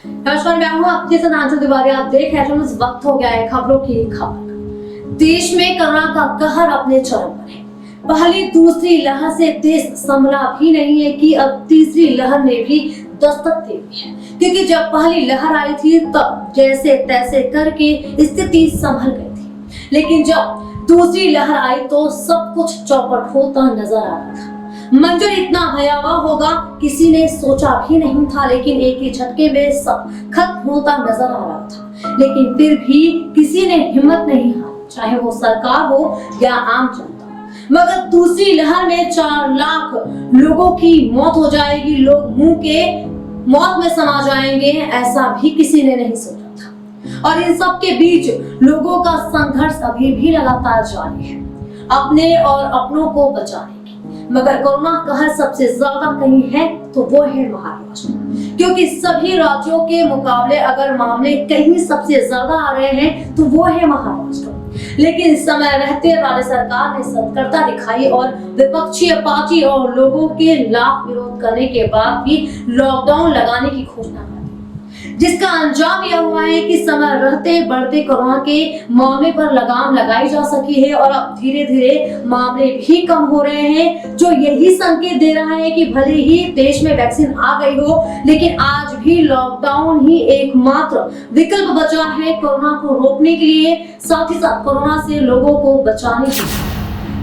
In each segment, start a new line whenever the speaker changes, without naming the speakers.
नमस्कार, मैं हूं आपके साथ आंचल तिवारी। आप देख रहे हैं इस वक्त हो गया है खबरों की खबर। देश में कोरोना का कहर अपने चरम पर है। पहली दूसरी लहर से देश संभला भी नहीं है कि अब तीसरी लहर ने भी दस्तक दे दी है, क्योंकि जब पहली लहर आई थी तब जैसे तैसे करके स्थिति संभल गई थी, लेकिन जब दूसरी लहर आई तो सब कुछ चौपट होता नजर आ रहा था। मंजर इतना भयावह होगा किसी ने सोचा भी नहीं था, लेकिन एक ही झटके में सब खत्म होता नजर आ रहा था। लेकिन फिर भी किसी ने हिम्मत नहीं हारी, चाहे वो सरकार हो या आम जनता। मगर दूसरी लहर में 4 लाख लोगों की मौत हो जाएगी, लोग मुंह के मौत में समा जाएंगे, ऐसा भी किसी ने नहीं सोचा था। और इन सब के बीच लोगों का संघर्ष अभी भी लगातार जारी है, अपने और अपनों को बचाने। मगर कोरोना कहर सबसे ज्यादा कहीं है तो वो है महाराष्ट्र, क्योंकि सभी राज्यों के मुकाबले अगर मामले कहीं सबसे ज्यादा आ रहे हैं तो वो है महाराष्ट्र। लेकिन समय रहते राज्य सरकार ने सतर्कता दिखाई और विपक्षी पार्टी और लोगों के लाख विरोध करने के बाद भी लॉकडाउन लगाने की घोषणा कर दी, जिसका अंजाम यह हुआ है कि समय रहते बढ़ते कोरोना के मामले पर लगाम लगाई जा सकी है और अब धीरे धीरे मामले भी कम हो रहे हैं, जो यही संकेत दे रहा है कि भले ही देश में वैक्सीन आ गई हो, लेकिन आज भी लॉकडाउन ही एकमात्र विकल्प बचा है कोरोना को रोकने के लिए, साथ ही साथ कोरोना से लोगों को बचाने के लिए।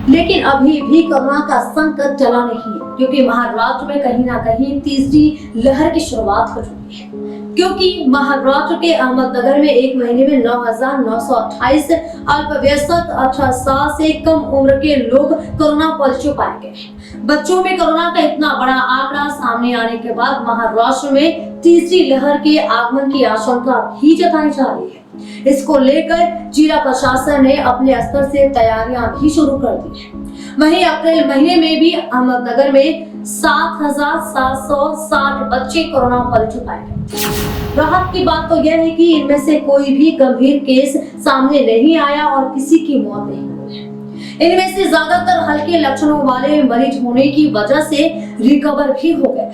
लेकिन अभी भी कोरोना का संकट टला नहीं है, क्योंकि महाराष्ट्र में कहीं ना कहीं तीसरी लहर की शुरुआत हो चुकी है। क्योंकि महाराष्ट्र के अहमदनगर में एक महीने में 9,928 अल्पवयस्क 18 साल से कम उम्र के लोग कोरोना पॉजिटिव पाए गए। बच्चों में कोरोना का इतना बड़ा आंकड़ा सामने आने के बाद महाराष्ट्र में तीसरी लहर के आगमन की आशंका भी जताई जा रही है। इसको लेकर जिला प्रशासन ने अपने स्तर से तैयारियां भी शुरू कर दी है। वहीं अप्रैल महीने में भी अहमदनगर में 7,760 बच्चे कोरोना पॉजिटिव पाए गए। राहत की बात तो यह है कि इनमें से कोई भी गंभीर केस सामने नहीं आया और किसी की मौत नहीं हुई है। इनमें से ज्यादातर हल्के लक्षणों वाले मरीज होने की वजह से रिकवर भी हो गए।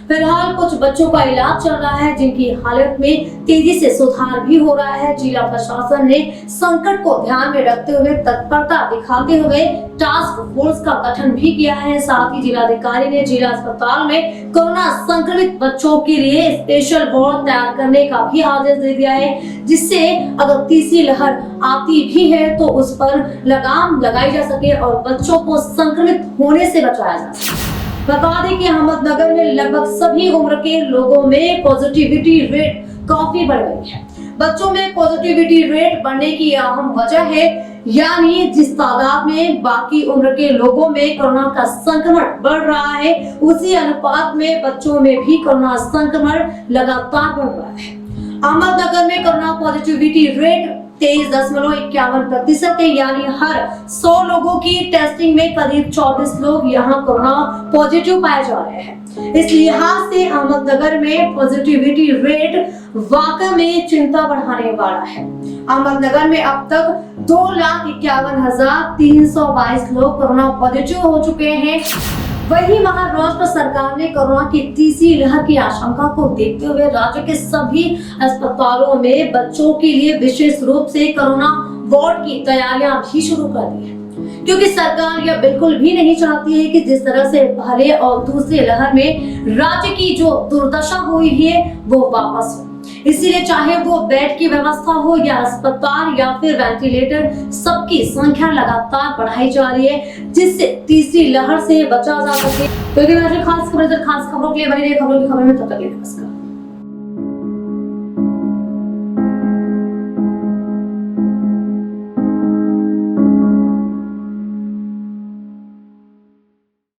फिलहाल कुछ बच्चों का इलाज चल रहा है, जिनकी हालत में तेजी से सुधार भी हो रहा है। जिला प्रशासन ने संकट को ध्यान में रखते हुए तत्परता दिखाते हुए टास्क फोर्स का गठन भी किया है। साथ ही जिलाधिकारी ने जिला अस्पताल में कोरोना संक्रमित बच्चों के लिए स्पेशल वार्ड तैयार करने का भी आदेश दे दिया है, जिससे अगर तीसरी लहर आती भी है तो उस पर लगाम लगाई जा सके और बच्चों को संक्रमित होने से बचाया जा सके। बता दें कि अहमदनगर में लगभग सभी उम्र के लोगों में पॉजिटिविटी रेट काफी बढ़ गई है। बच्चों में पॉजिटिविटी रेट बढ़ने की अहम वजह है, यानी जिस तादाद में बाकी उम्र के लोगों में कोरोना का संक्रमण बढ़ रहा है, उसी अनुपात में बच्चों में भी कोरोना संक्रमण लगातार बढ़ रहा है। अहमदनगर में कोरोना पॉजिटिविटी रेट 23.51% है, यानी हर 100 लोगों की टेस्टिंग में करीब 24 लोग यहाँ कोरोना पॉजिटिव पाए जा रहे हैं। इस लिहाज से अहमदनगर में पॉजिटिविटी रेट वाकई में चिंता बढ़ाने वाला है। अहमदनगर में अब तक 2,51,322 लोग कोरोना पॉजिटिव हो चुके हैं। वहीं महाराष्ट्र सरकार ने कोरोना की तीसरी लहर की आशंका को देखते हुए राज्य के सभी अस्पतालों में बच्चों के लिए विशेष रूप से कोरोना वार्ड की तैयारियां भी शुरू कर दी है, क्योंकि सरकार यह बिल्कुल भी नहीं चाहती है कि जिस तरह से पहले और दूसरी लहर में राज्य की जो दुर्दशा हुई है वो वापस हो। इसीलिए चाहे वो बेड की व्यवस्था हो या अस्पताल या फिर वेंटिलेटर, सबकी संख्या लगातार बढ़ाई जा रही है, जिससे तीसरी लहर से बचा जा सके। तो खास खबरों के लिए बने रहिए खबरों की खबर में। तब तक के लिए नमस्कार।